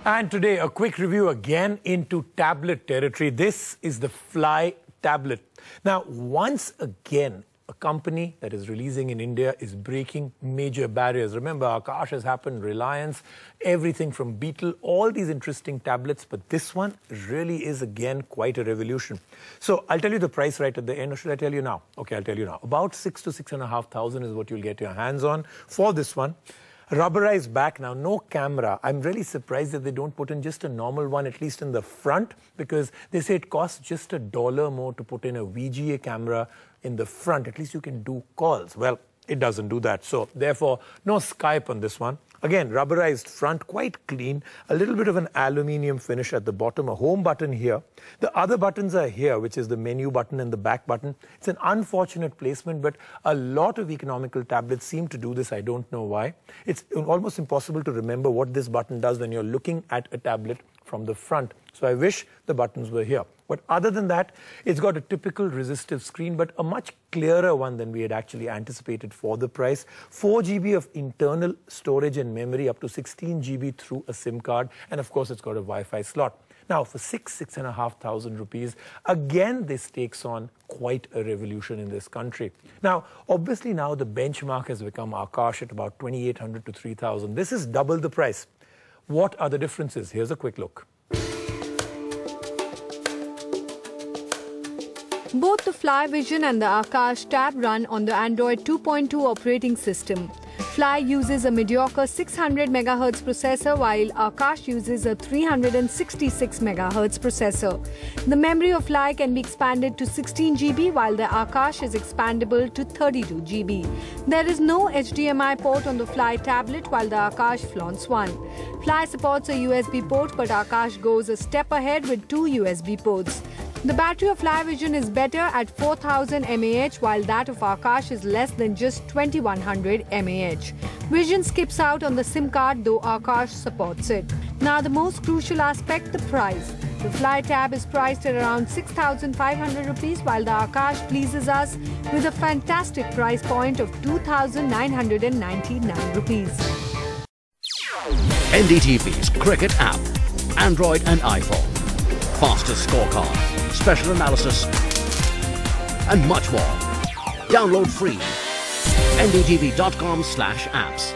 And today, a quick review again into tablet territory. This is the Fly tablet. Now, once again, a company that is releasing in India is breaking major barriers. Remember, Aakash has happened, Reliance, everything from Beetle, all these interesting tablets. But this one really is, again, quite a revolution. So I'll tell you the price right at the end, or should I tell you now? Okay, I'll tell you now. About 6,000 to 6,500 is what you'll get your hands on for this one. Rubberized back now, no camera. I'm really surprised that they don't put in just a normal one, at least in the front, because they say it costs just $1 more to put in a VGA camera in the front. At least you can do calls. Well, it doesn't do that. So therefore, no Skype on this one. Again, rubberized front, quite clean. A little bit of an aluminium finish at the bottom, a home button here. The other buttons are here, which is the menu button and the back button. It's an unfortunate placement, but a lot of economical tablets seem to do this. I don't know why. It's almost impossible to remember what this button does when you're looking at a tablet from the front. So I wish the buttons were here. But other than that, it's got a typical resistive screen, but a much clearer one than we had actually anticipated for the price. 4 GB of internal storage and memory, up to 16 GB through a SIM card. And of course, it's got a Wi-Fi slot. Now, for 6,500 rupees, again, this takes on quite a revolution in this country. Now, obviously now the benchmark has become Aakash at about 2,800 to 3,000. This is double the price. What are the differences? Here's a quick look. Both the Fly Vision and the Aakash Tab run on the Android 2.2 operating system. Fly uses a mediocre 600 MHz processor while Aakash uses a 366 MHz processor. The memory of Fly can be expanded to 16 GB while the Aakash is expandable to 32 GB. There is no HDMI port on the Fly tablet while the Aakash flaunts one. Fly supports a USB port, but Aakash goes a step ahead with 2 USB ports. The battery of Fly Vision is better at 4,000 mAh while that of Aakash is less than just 2,100 mAh. Vision skips out on the SIM card, though Aakash supports it. Now the most crucial aspect, the price. The Fly Tab is priced at around 6,500 rupees while the Aakash pleases us with a fantastic price point of 2,999 rupees. NDTV's Cricket app, Android and iPhone. Fastest scorecard, special analysis, and much more. Download free. ndtv.com/apps.